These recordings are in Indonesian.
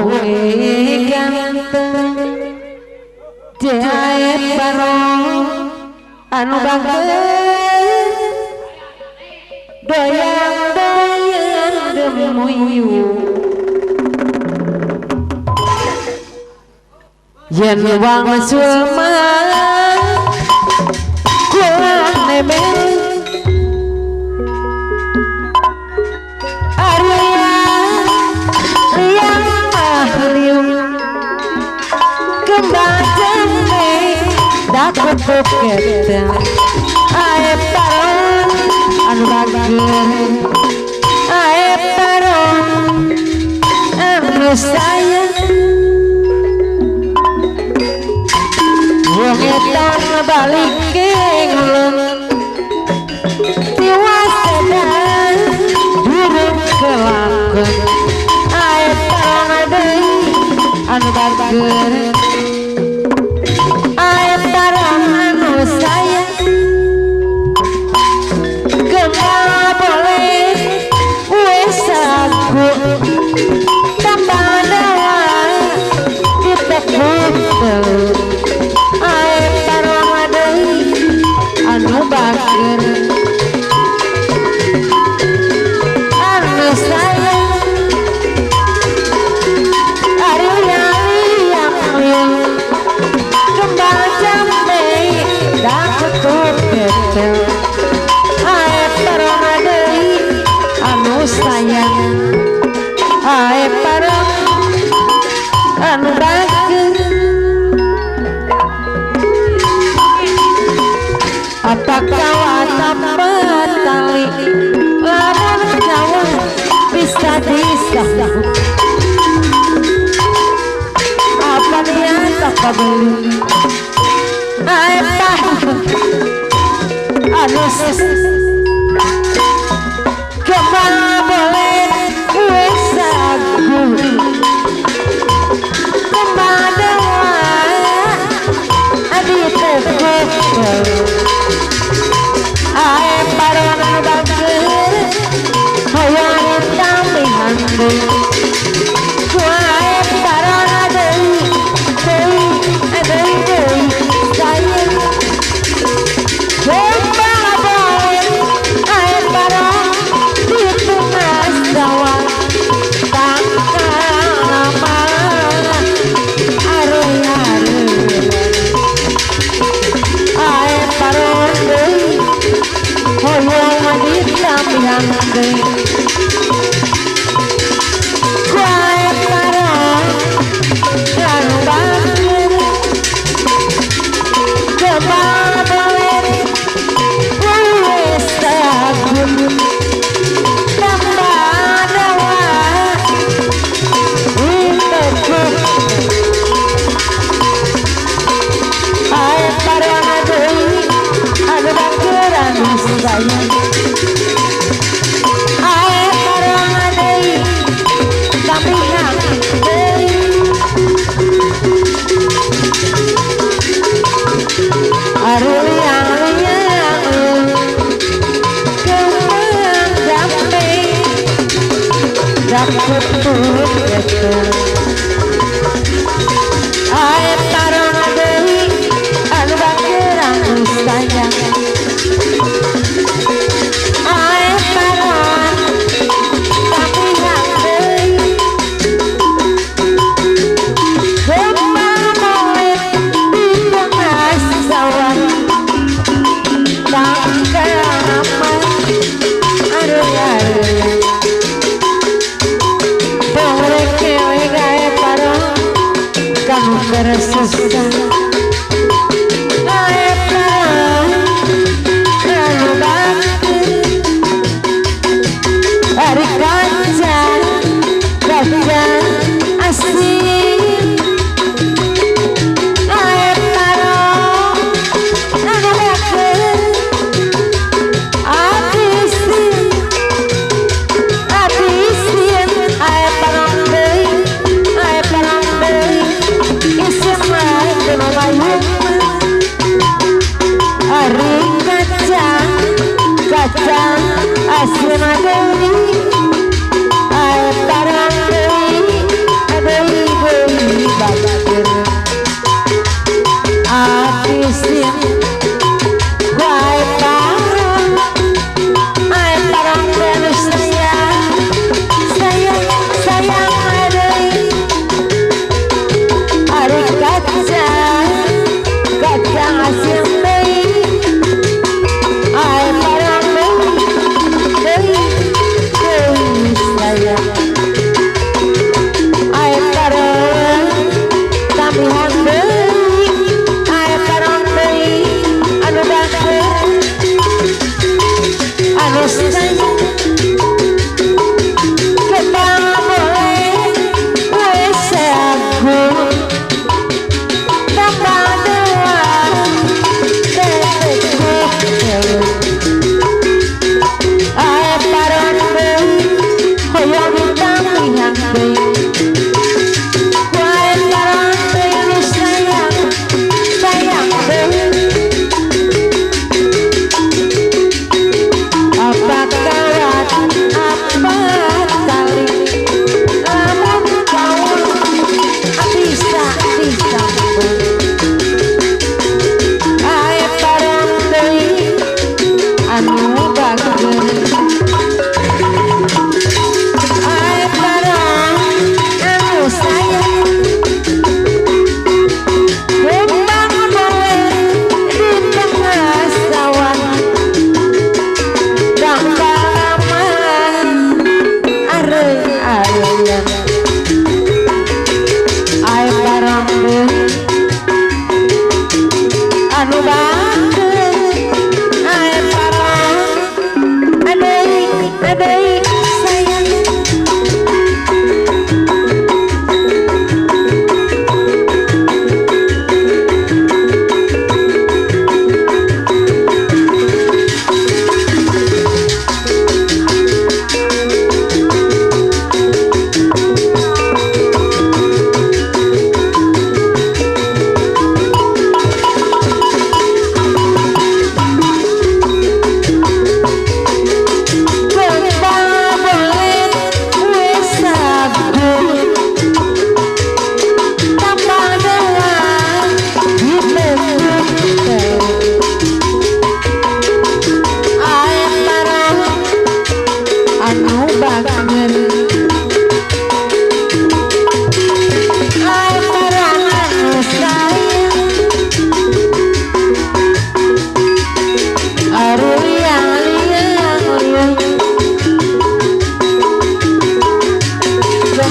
wonge ganteng jae barong anu bagus doyang-doyang demuyu yen wang sulma kuat nebel dapat kita ae paron anu bager ae paron anu sayang wong edan balik ngulun tiwas sedan durung kelakon ae paron deui anu bager sayang gak boleh wes aku tambah dawa kita kumpul air tarong adai anu bager anu sayang ari yang kembang jambe dapat ketel ae parang adei anu sayang ae parang anu bager apakah watap tali lamun jauh bisa disambut apa niat apa belum ae anu kemana boleh wes aku kemana adi tepuk ae parang bager hayang tamih hande ae parang adei sayang ae parang adei anu bager anu sayang ae parang tapi hati kemana boleh di tengah sawah tangga aman aduh boleh kewe gae parang kamu keresusah ae parang anu bager hari kacan asing ae parang anu bager abisin ae parang deui isim ae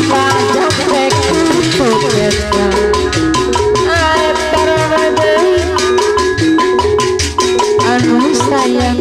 pajak pokoknya aep barodei anu sayang